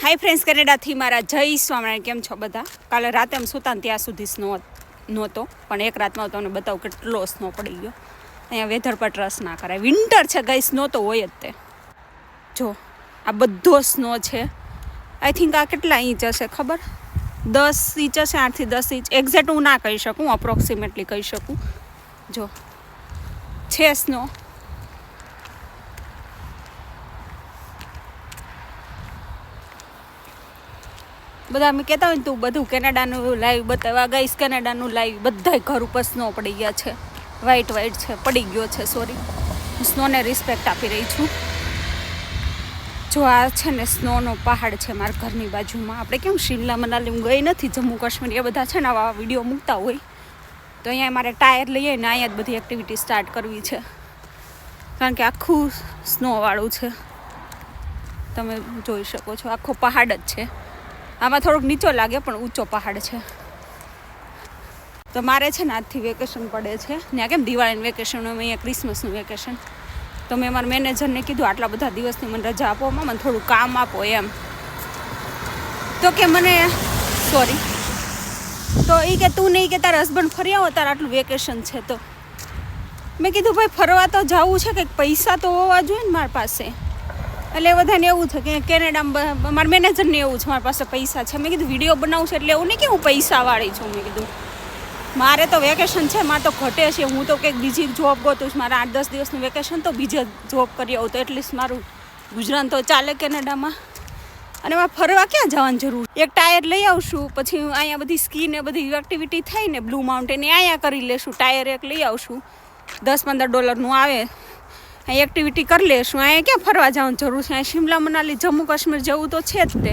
Hi friends, કેનેડાથી મારા જય સ્વામિનારાયણ. કેમ છો બધા? કાલે રાતે અમે સૂતા ને ત્યાં સુધી સ્નો નહોતો, પણ એક રાતમાં તમને બતાવું કેટલો સ્નો પડી ગયો. અહીંયા વેધર પર ટ્રસ્ટ ના કરાય. વિન્ટર છે ગઈ, સ્નો તો હોય જ તે. જો આ બધો સ્નો છે. આઈ થિંક આ કેટલા ઇંચ હશે ખબર? 10 ઇંચ હશે, 8 થી 10 ઇંચ. એક્ઝેક્ટ હું ના કહી શકું, અપ્રોક્સિમેટલી કહી શકું. જો છે સ્નો. બધા અમે કહેતા હોય ને તું બધું કેનેડાનું લાઈવ બતાવવા ગઈશ, કેનેડાનું લાઈવ. બધાય ઘર ઉપર સ્નો પડી ગયા છે. વ્હાઈટ છે, પડી ગયો છે. સોરી, હું સ્નોને રિસ્પેક્ટ આપી રહી છું. જો આ છે ને સ્નોનો પહાડ છે મારા ઘરની બાજુમાં. આપણે કેમ શિમલા મનાલી હું ગઈ નથી, જમ્મુ કાશ્મીર એ બધા છે ને આવા વિડીયો મૂકતા હોય, તો અહીંયા મારે ટાયર લઈએ ને અહીંયા જ બધી એક્ટિવિટી સ્ટાર્ટ કરવી છે, કારણ કે આખું સ્નોવાળું છે. તમે જોઈ શકો છો, આખો પહાડ જ છે. આમાં થોડોક નીચો લાગે પણ ઊંચો પહાડ છે. તો મારે છે ને આજથી વેકેશન પડે છે. ત્યાં કેમ દિવાળીનું વેકેશન હોય, અહીંયા ક્રિસમસનું વેકેશન. તો મેં મારા મેનેજરને કીધું આટલા બધા દિવસની મને રજા આપો, મને થોડું કામ આપો એમ. તો કે મને સોરી, તો એ કે તું નહીં કે તારા હસબન્ડ ફરી આવો, તારે આટલું વેકેશન છે. તો મેં કીધું ભાઈ ફરવા તો જવું છે, કંઈક પૈસા તો હોવા જોઈએ ને મારી પાસે. એટલે બધાને એવું છે કે કેનેડામાં મારા મેનેજરને એવું છે મારી પાસે પૈસા છે. મેં કીધું વિડીયો બનાવું છે એટલે એવું નહીં કે હું પૈસાવાળી છું. મેં કીધું મારે તો વેકેશન છે, મારે તો ઘટે છે. હું તો કંઈક બીજી જોબ ગોતું છું. મારે 8-10 દિવસનું વેકેશન તો બીજે જોબ કરી આવું, તો એટલીસ્ટ મારું ગુજરાન તો ચાલે કેનેડામાં. અને એમાં ફરવા ક્યાં જવાની જરૂર? એક ટાયર લઈ આવશું, પછી અહીંયા બધી સ્કી ને બધી એક્ટિવિટી થાય ને, બ્લુ માઉન્ટેન એ અહીંયા કરી લેશું. ટાયર એક લઈ આવશું, $10-15 આવે. અહીં એક્ટિવિટી કરી લેશું. અહીંયા ક્યાં ફરવા જવાની જરૂર છે? અહીં શિમલા મનાલી જમ્મુ કાશ્મીર જવું તો છે જ તે.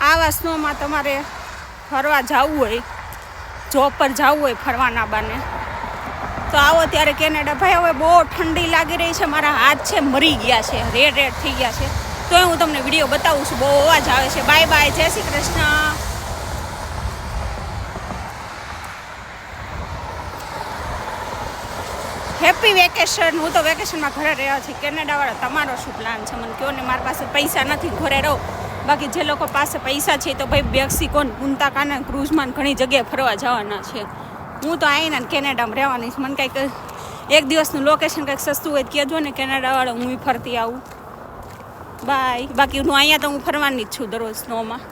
આવા સ્નોમાં તમારે ફરવા જવું હોય, જોબ પર જવું હોય ફરવાના બાને, તો આવો ત્યારે કેનેડા. ભાઈ હવે બહુ ઠંડી લાગી રહી છે, મારા હાથ છે મરી ગયા છે, રેડ થઈ ગયા છે. તો હું તમને વિડીયો બતાવું છું. બહુ અવાજ આવે છે. બાય બાય, જય શ્રી કૃષ્ણ. Happy vacation. હું તો વેકેશનમાં ઘરે રહ્યા છીએ. કેનેડાવાળા તમારો શું પ્લાન છે મને કહો ને. મારી પાસે પૈસા નથી, ઘરે રહો. બાકી જે લોકો પાસે પૈસા છે તો ભાઈ મેક્સિકો, પુન્તા કાના, ક્રૂઝમાં ઘણી જગ્યાએ ફરવા જવાના છે. હું તો આવીને કેનેડામાં રહેવાની છું. મને કંઈક એક દિવસનું લોકેશન કંઈક સસ્તું હોય કહેજો ને કેનેડાવાળા, હું ફરતી આવું. બાય. બાકી હું અહીંયા તો હું ફરવાની જ છું દરરોજ સ્નોમાં.